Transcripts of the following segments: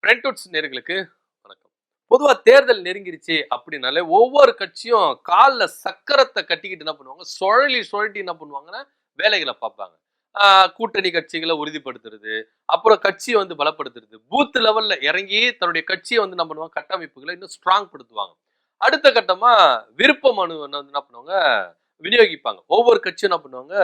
பிரெண்ட்வுட்ஸ் நேர்களுக்கு வணக்கம். பொதுவா தேர்தல் நெருங்கிருச்சு அப்படின்னாலே ஒவ்வொரு கட்சியும் கால்ல சக்கரத்தை கட்டிக்கிட்டு என்ன பண்ணுவாங்க, சுழலி சுழட்டி என்ன பண்ணுவாங்கன்னா வேலைகளை பார்ப்பாங்க. கூட்டணி கட்சிகளை உறுதிப்படுத்துறது, அப்புறம் கட்சியை வந்து பலப்படுத்துறது, பூத் லெவல்ல இறங்கி தன்னுடைய கட்சியை வந்து என்ன பண்ணுவாங்க, கட்டமைப்புகளை இன்னும் ஸ்ட்ராங் படுத்துவாங்க. அடுத்த கட்டமா விருப்ப மனு வந்து என்ன பண்ணுவாங்க, விநியோகிப்பாங்க. ஒவ்வொரு கட்சியும் என்ன பண்ணுவாங்க,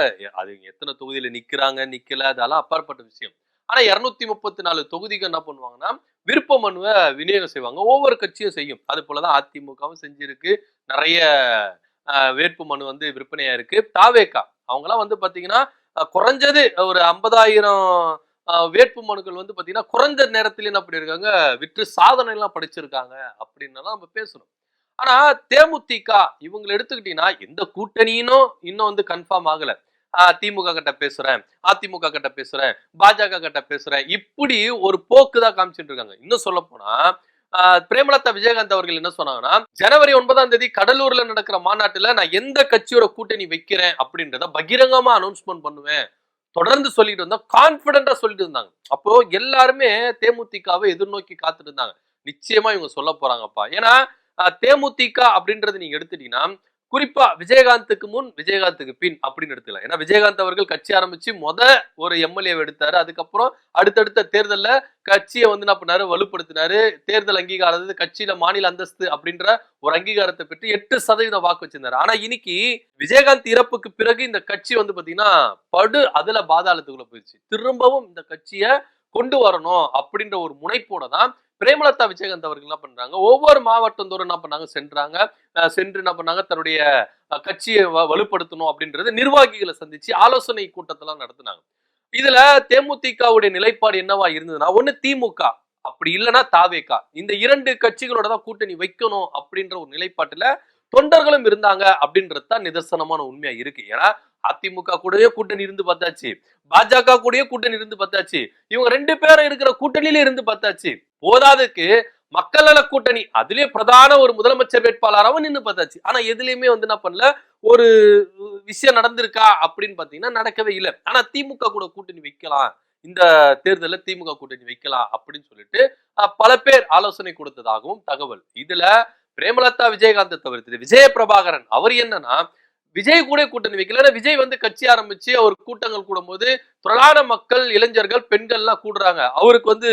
அது எத்தனை தொகுதியில நிக்கிறாங்க நிக்கல அதெல்லாம் அப்பாற்பட்ட விஷயம். ஆனா 234 தொகுதிக்கு என்ன பண்ணுவாங்கன்னா விருப்ப மனுவை விநியோகம் செய்வாங்க. ஒவ்வொரு கட்சியும் செய்யும். அது போலதான் அதிமுகவும் செஞ்சிருக்கு. நிறைய வேட்பு மனு வந்து விற்பனையா இருக்கு. தாவேகா அவங்கலாம் வந்து பாத்தீங்கன்னா குறைஞ்சது ஒரு 50,000 வேட்பு மனுக்கள் வந்து பாத்தீங்கன்னா குறைஞ்ச நேரத்திலே என்ன பண்ணிருக்காங்க, விற்று சாதனை எல்லாம் படைச்சிருக்காங்க அப்படின்னு நம்ம பேசணும். ஆனா தேமுதிக இவங்களை எடுத்துக்கிட்டீங்கன்னா எந்த கூட்டணியினும் இன்னும் வந்து கன்ஃபார்ம் ஆகல. திமுக கிட்ட பேசுறேன், அதிமுக கிட்ட பேசுறேன், பாஜக கிட்ட பேசுறேன், இப்படி ஒரு போக்கு தான் காமிச்சிட்டு இருக்காங்க. இன்னும் சொல்ல போனா பிரேமலதா விஜயகாந்த் அவர்கள் என்ன சொன்னாங்கன்னா, ஜனவரி 9ஆம் தேதி கடலூர்ல நடக்கிற மாநாட்டுல நான் எந்த கட்சியோட கூட்டணி வைக்கிறேன் அப்படின்றத பகிரங்கமா அனௌன்ஸ்மெண்ட் பண்ணுவேன் தொடர்ந்து சொல்லிட்டு இருந்தா, கான்பிடண்டா சொல்லிட்டு இருந்தாங்க. அப்போ எல்லாருமே தேமுதிகவை எதிர்நோக்கி காத்துட்டு இருந்தாங்க. நிச்சயமா இவங்க சொல்ல போறாங்கப்பா. ஏன்னா தேமுதிக அப்படின்றது நீங்க எடுத்துட்டீங்கன்னா குறிப்பா விஜயகாந்துக்கு முன் விஜயகாந்துக்கு பின் அப்படின்னு எடுத்துக்கலாம். ஏன்னா விஜயகாந்த் அவர்கள் கட்சி ஆரம்பிச்சு ஒரு எம்எல்ஏ எடுத்தாரு. அதுக்கப்புறம் அடுத்தடுத்த தேர்தல்ல கட்சியை வந்து என்ன பண்ணாரு, வலுப்படுத்தினாரு. தேர்தல் அங்கீகாரம், அதாவது கட்சியில மாநில அந்தஸ்து அப்படின்ற ஒரு அங்கீகாரத்தை பெற்று 8% வாக்கு வச்சிருந்தாரு. ஆனா இன்னைக்கு விஜயகாந்த் இறப்புக்கு பிறகு இந்த கட்சி வந்து பாத்தீங்கன்னா அதுல பாதாளத்துக்குள்ள போயிடுச்சு. திரும்பவும் இந்த கட்சியை கொண்டு வரணும் அப்படின்ற ஒரு முனைப்போட தான் பிரேமலதா விஜயகாந்த் அவர்கள் என்ன பண்றாங்க, ஒவ்வொரு மாவட்டம் தோறும் என்ன பண்ணாங்க, சென்று என்ன பண்ணாங்க, தன்னுடைய கட்சியை வலுப்படுத்தணும் அப்படின்றது நிர்வாகிகளை சந்திச்சு ஆலோசனை கூட்டத்தெல்லாம் நடத்தினாங்க. இதுல தேமுதிகவுடைய நிலைப்பாடு என்னவா இருந்ததுன்னா, ஒண்ணு திமுக, அப்படி இல்லைன்னா தாவேகா, இந்த இரண்டு கட்சிகளோட தான் கூட்டணி வைக்கணும் அப்படின்ற ஒரு நிலைப்பாட்டுல தொண்டர்களும் இருந்தாங்க அப்படின்றது தான் நிதர்சனமான உண்மையா இருக்கு. ஏன்னா அதிமுக கூடயே கூட்டணி இருந்து பார்த்தாச்சு, பாஜக கூடயே கூட்டணி இருந்து பார்த்தாச்சு, இவங்க 2 பேரும் இருக்கிற கூட்டணியில இருந்து பார்த்தாச்சு. போதாதுக்கு மக்கள் நல கூட்டணி அதுலயே பிரதான ஒரு முதலமைச்சர் வேட்பாளராகவும் நின்று பார்த்தாச்சு. ஆனா எதுலயுமே வந்து என்ன பண்ணல, ஒரு விஷயம் நடந்திருக்கா அப்படின்னு பாத்தீங்கன்னா நடக்கவே இல்லை. ஆனா திமுக கூட கூட்டணி வைக்கலாம், இந்த தேர்தலில் திமுக கூட்டணி வைக்கலாம் அப்படின்னு சொல்லிட்டு பல பேர் ஆலோசனை கொடுத்ததாகவும் தகவல். இதுல பிரேமலதா விஜயகாந்த் தவிர்த்து விஜய பிரபாகரன் அவர் என்னன்னா, விஜய் கூட கூட்டணி வைக்கல. விஜய் வந்து கட்சி ஆரம்பிச்சு அவர் கூட்டங்கள் கூடும் போது பிரதான மக்கள், இளைஞர்கள், பெண்கள் எல்லாம் கூடுறாங்க. அவருக்கு வந்து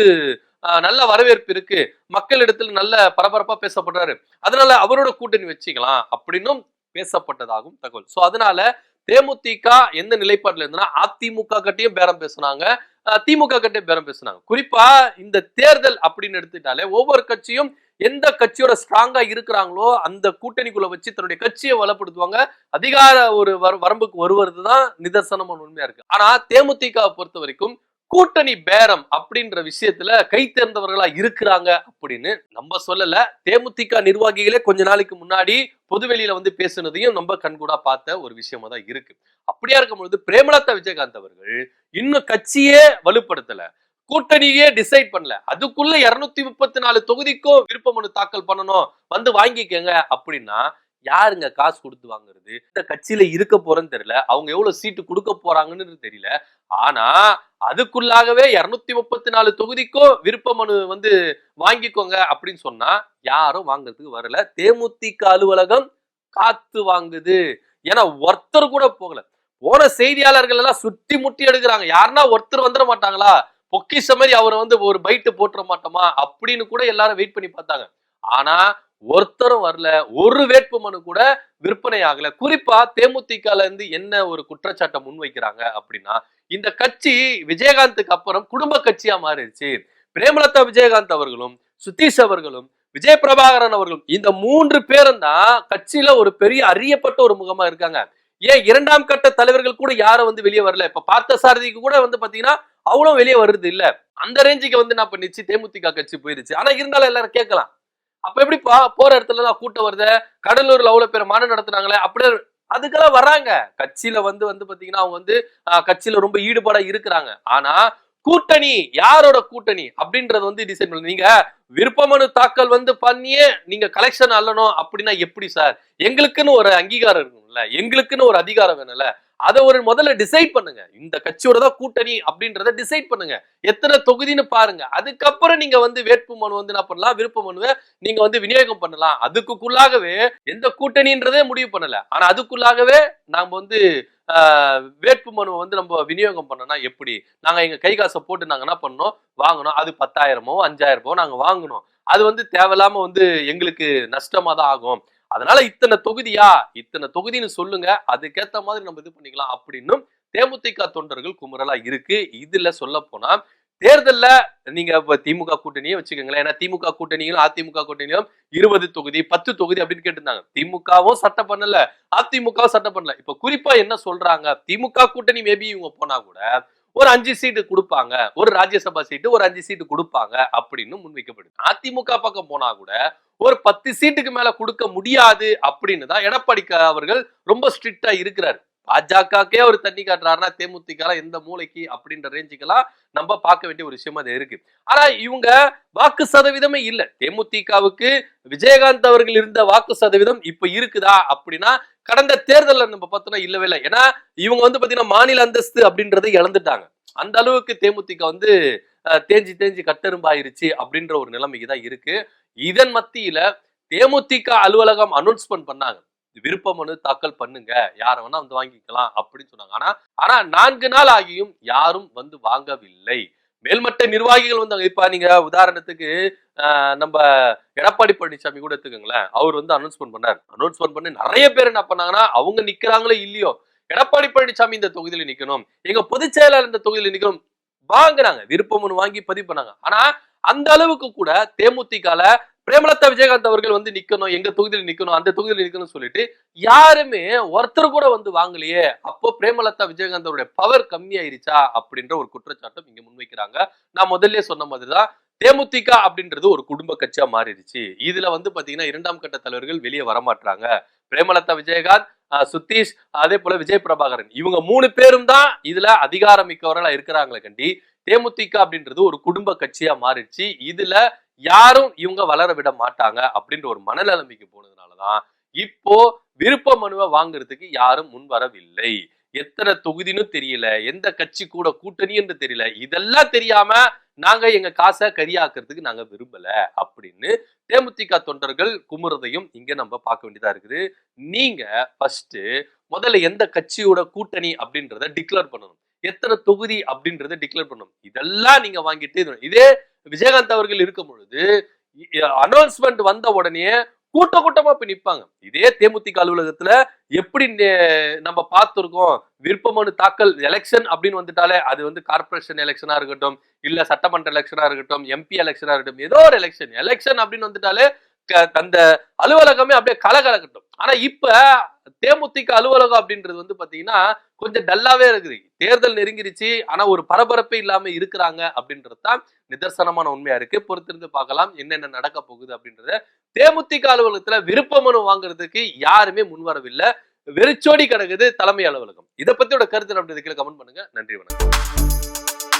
நல்ல வரவேற்பு இருக்கு, மக்கள் இடத்துல நல்ல பரபரப்பா பேசப்படுறாரு, அதனால அவரோட கூட்டணி வச்சுக்கலாம் அப்படின்னும் பேசப்பட்டதாகவும் தகவல். சோ அதனால தேமுதிக எந்த நிலைப்பாடுல இருந்தனா அதிமுக கட்டையும் பேரம் பேசினாங்க, திமுக கட்டையும் பேரம் பேசினாங்க. குறிப்பா இந்த தேர்தல் அப்படின்னு எடுத்துட்டாலே ஒவ்வொரு கட்சியும் எந்த கட்சியோட ஸ்ட்ராங்கா இருக்கிறாங்களோ அந்த கூட்டணிக்குள்ள வச்சு தன்னுடைய கட்சியை வளப்படுத்துவாங்க. அதிகார ஒரு வரம்புக்கு வருவதுதான் நிதர்சனமான உண்மையா இருக்கு. ஆனா தேமுதிக பொறுத்த வரைக்கும் கூட்டணி பேரம் அப்படின்ற விஷயத்துல கை தேர்ந்தவர்களா இருக்கிறாங்க அப்படின்னு நம்ம சொல்லல. தேமுதிக நிர்வாகிகளே கொஞ்ச நாளைக்கு முன்னாடி பொதுவெளியில வந்து பேசுனதையும் நம்ம கண்கூடா பார்த்த ஒரு விஷயமா தான் இருக்கு. அப்படியா இருக்கும் பொழுது பிரேமலதா விஜயகாந்த் அவர்கள் இன்னும் கட்சியே வலுப்படுத்தல, கூட்டணியே டிசைட் பண்ணல, அதுக்குள்ள 234 தொகுதிக்கும் விருப்ப மனு தாக்கல் பண்ணணும், வந்து வாங்கிக்கங்க அப்படின்னா யாருங்க காசு கொடுத்து வாங்குறது? இந்த கட்சியில இருக்க போறேன்னு தெரியல, அவங்க எவ்வளவு சீட்டு கொடுக்க போறாங்கன்னு தெரியல. ஆனா அதுக்குள்ளாகவே 234 தொகுதிக்கும் விருப்ப மனு வந்து வாங்கிக்கோங்க அப்படின்னு சொன்னா யாரும் வாங்குறதுக்கு வரல. தேமுதிக அலுவலகம் காத்து வாங்குது. ஏன்னா ஒருத்தர் கூட போகல. போன செய்தியாளர்கள் எல்லாம் சுத்தி முட்டி எடுக்கிறாங்க. யாருன்னா ஒருத்தர் வந்துட மாட்டாங்களா, பொக்கிஷ மாதிரி அவரை வந்து ஒரு பைட்டு போட்டுற மாட்டோமா அப்படின்னு கூட எல்லாரும் வெயிட் பண்ணி பார்த்தாங்க. ஆனா ஒருத்தரும் வரல, ஒரு வேட்பு மனு கூட விற்பனை ஆகல. குறிப்பா தேமுதிகல இருந்து என்ன ஒரு குற்றச்சாட்டை முன்வைக்கிறாங்க அப்படின்னா, இந்த கட்சி விஜயகாந்துக்கு அப்புறம் குடும்ப கட்சியா மாறிடுச்சு. பிரேமலதா விஜயகாந்த் அவர்களும், சுதீஷ் அவர்களும், விஜய பிரபாகரன் அவர்களும், இந்த 3 பேரும் தான் கட்சியில ஒரு பெரிய அறியப்பட்ட ஒரு முகமா இருக்காங்க. ஏன் 2ஆம் கட்ட தலைவர்கள் கூட யாரும் வந்து வெளியே வரல. இப்ப பார்த்தசாரதிக்கு கூட வந்து பாத்தீங்கன்னா அவ்வளவு வெளியே வருது இல்ல. அந்த ரேஞ்சுக்கு வந்து நான் பண்ணிச்சு தேமுதிக கட்சி போயிருச்சு. ஆனா இருந்தாலும் எல்லாரும் கேட்கலாம், அப்ப எப்படி போற இடத்துல தான் கூட்டம் வருது, கடலூர்ல அவ்வளவு பேர் மாநாடு நடத்துனாங்களே அப்படியே அதுக்கெல்லாம் வராங்க. கட்சியில வந்து பாத்தீங்கன்னா அவங்க வந்து கட்சியில ரொம்ப ஈடுபாடா இருக்கிறாங்க. ஆனா கூட்டணி யாரோட கூட்டணி அப்படின்றது வந்து டிசைட் பண்ணல. நீங்க விருப்ப மனு தாக்கல் வந்து பண்ணியே நீங்க கலெக்ஷன் அல்லணும் அப்படின்னா எப்படி சார்? எங்களுக்குன்னு ஒரு அங்கீகாரம் இருக்கும்ல, எங்களுக்குன்னு ஒரு அதிகாரம் வேணும்ல, அதை ஒரு முதல்ல டிசைட் பண்ணுங்க. இந்த கட்சியோட தான் கூட்டணி அப்படின்றத டிசைட் பண்ணுங்க. எத்தனை தொகுதின்னு பாருங்க. அதுக்கப்புறம் நீங்க வந்து வேட்பு மனு வந்து என்ன பண்ணலாம், விருப்ப மனுவை நீங்க வந்து விநியோகம் பண்ணலாம். அதுக்குள்ளாகவே எந்த கூட்டணின்றதே முடிவு பண்ணல. ஆனா அதுக்குள்ளாகவே நாம வந்து வேட்பு மனுவை வந்து நம்ம விநியோகம் பண்ணனா எப்படி? நாங்க எங்க கை காசை போட்டு நாங்க என்ன பண்ணோம், வாங்கணும். அது 10,000மோ 5,000மோ நாங்க வாங்கணும். அது வந்து தேவையில்லாம வந்து எங்களுக்கு நஷ்டமா தான் ஆகும். அதனால இத்தனை தொகுதியா, இத்தனை தொகுதின்னு சொல்லுங்க, அதுக்கேத்த மாதிரி நம்ம இது பண்ணிக்கலாம் அப்படின்னு தேமுதிக தொண்டர்கள் குமுறலா இருக்கு. இதுல சொல்ல போனா தேர்தல்ல நீங்க இப்ப திமுக கூட்டணியே வச்சுக்கோங்களேன். ஏன்னா திமுக கூட்டணியும் அதிமுக கூட்டணியும் 20 தொகுதி 10 தொகுதி அப்படின்னு கேட்டிருந்தாங்க. திமுகவும் சட்டம் பண்ணல, அதிமுகவும் சட்டம் பண்ணல. இப்ப குறிப்பா என்ன சொல்றாங்க, திமுக கூட்டணி மேபி இவங்க போனா கூட ஒரு 5 சீட்டு கொடுப்பாங்க, ஒரு ராஜ்யசபா சீட்டு ஒரு 5 சீட்டு கொடுப்பாங்க அப்படின்னு முன்வைக்கப்படுது. அதிமுக பக்கம் போனா கூட ஒரு 10 சீட்டுக்கு மேல கொடுக்க முடியாது அப்படின்னு தான் எடப்பாடி அவர்கள் ரொம்ப ஸ்ட்ரிக்டா இருக்கிறார். பாஜகக்கே அவர் தண்ணி காட்டுறாருன்னா தேமுதிக எந்த மூளைக்கு அப்படின்ற ரேஞ்சுக்கெல்லாம் நம்ம பார்க்க வேண்டிய ஒரு விஷயமா அது இருக்கு. ஆனா இவங்க வாக்கு சதவீதமே இல்ல. தேமுதிகவுக்கு விஜயகாந்த் அவர்கள் இருந்த வாக்கு சதவீதம் இப்ப இருக்குதா அப்படின்னா கடந்த தேர்தல்ல நம்ம பார்த்தோம்னா இல்லவே இல்லை. ஏன்னா இவங்க வந்து பாத்தீங்கன்னா மாநில அந்தஸ்து அப்படின்றதை இழந்துட்டாங்க. அந்த அளவுக்கு தேமுதிக வந்து தேஞ்சி தேஞ்சி கட்டெரும்பாயிருச்சு அப்படின்ற ஒரு நிலைமைக்கு தான் இருக்கு. இதன் மத்தியில தேமுதிக அலுவலகம் அனௌன்ஸ்மெண்ட் பண்ணாங்க, விருப்ப மனு தாக்கல் பண்ணுங்க, யார வேணா வந்து வாங்கிக்கலாம் அப்படின்னு சொன்னாங்க. ஆனா 4 நாள் ஆகியும் யாரும் வந்து வாங்கவில்லை. மேல்மட்ட நிர்வாகிகள் வந்து இப்ப நீங்க உதாரணத்துக்கு நம்ம எடப்பாடி பழனிசாமி கூட எடுத்துக்கோங்களேன். அவர் வந்து அனௌன்ஸ்மெண்ட் பண்ணார். அனௌன்ஸ்மெண்ட் பண்ணி நிறைய பேர் என்ன பண்ணாங்கன்னா அவங்க நிக்கிறாங்களோ இல்லையோ, எடப்பாடி பழனிசாமி இந்த தொகுதியில நிக்கணும், எங்க பொதுச் செயலாளர் இந்த தொகுதியில நிக்கணும் வாங்குறாங்க. விருப்ப மனு வாங்கி பதிவு பண்ணாங்க. ஆனா அந்த அளவுக்கு கூட தேமுதிகல பிரேமலதா விஜயகாந்த் அவர்கள் வந்து நிக்கணும், எங்க தொகுதியில் நிக்கணும், அந்த தொகுதியில் நிக்கணும் சொல்லிட்டு யாருமே ஒருத்தர் கூட வந்து வாங்கலையே. அப்போ பிரேமலதா விஜயகாந்த் அவருடைய பவர் கம்மி ஆயிருச்சா அப்படின்ற ஒரு குற்றச்சாட்டும் இங்க முன்வைக்கிறாங்க. நான் முதல்ல சொன்ன மாதிரிதான் தேமுதிக அப்படின்றது ஒரு குடும்ப கட்சியா மாறிடுச்சு. இதுல வந்து பாத்தீங்கன்னா 2ஆம் கட்ட தலைவர்கள் வெளியே வரமாட்டாங்க. பிரேமலதா விஜயகாந்த், சுதீஷ், அதே போல விஜய் பிரபாகரன், இவங்க 3 பேரும் தான் இதுல அதிகாரம் மிக்கவர்களா இருக்கிறாங்களே கண்டி தேமுதிக அப்படின்றது ஒரு குடும்ப கட்சியா மாறிடுச்சு. இதுல யாரும் இவங்க வளர விட மாட்டாங்க அப்படின்ற ஒரு மனநிலைமைக்கு போனதுனாலதான் இப்போ விருப்ப மனுவை வாங்குறதுக்கு யாரும் முன் வரவில்லை. எத்தனை தொகுதின்னு தெரியல, எந்த கட்சி கூட கூட்டணி என்று தெரியல, இதெல்லாம் தெரியாம நாங்க எங்க காசை கரியாக்குறதுக்கு நாங்க விரும்பல அப்படின்னு தேமுதிக தொண்டர்கள் குமுறதையும் இங்க நம்ம பார்க்க வேண்டியதா இருக்குது. நீங்க ஃபர்ஸ்ட் முதல்ல எந்த கட்சியோட கூட்டணி அப்படின்றத டிக்ளேர் பண்ணணும், எத்தனை தொகுதி அப்படின்றத டிக்ளேர் பண்ணணும். இதெல்லாம் நீங்க வாங்கிட்டு இதே விஜயகாந்த் அவர்கள் இருக்கும் பொழுது அனௌன்ஸ்மெண்ட் வந்த உடனே கூட்டமா போய் நிப்பாங்க. இதே தேமுதிக அலுவலகத்துல எப்படி நம்ம பார்த்திருக்கோம், விருப்ப மனு தாக்கல் எலெக்ஷன் அப்படின்னு வந்துட்டாலே அது வந்து கார்பரேஷன் எலெக்ஷனா இருக்கட்டும், இல்ல சட்டமன்ற எலெக்ஷனா இருக்கட்டும், எம்பி எலெக்ஷனா இருக்கட்டும், ஏதோ ஒரு எலெக்ஷன் அப்படின்னு வந்துட்டாலே அந்த அலுவலகமே அப்படியே கலகலக்கட்டும். ஆனா இப்ப தேமுதிக அலுவலகம் அப்படின்றது வந்து பாத்தீங்கன்னா கொஞ்சம் டல்லாவே இருக்குது. தேர்தல் நெருங்கிருச்சு, ஆனா ஒரு பரபரப்பே இல்லாம இருக்கிறாங்க அப்படின்றதுதான் நிதர்சனமான உண்மையா இருக்கு. பொறுத்திருந்து பார்க்கலாம் என்னென்ன நடக்க போகுது அப்படின்றத. தேமுதிக அலுவலகத்துல விருப்ப மனு வாங்குறதுக்கு யாருமே முன்வரவில்லை. வெறிச்சோடி கிடக்குது தலைமை அலுவலகம். இதை பத்தியோட கருத்து அப்படின்றதுக்கு கமெண்ட் பண்ணுங்க. நன்றி, வணக்கம்.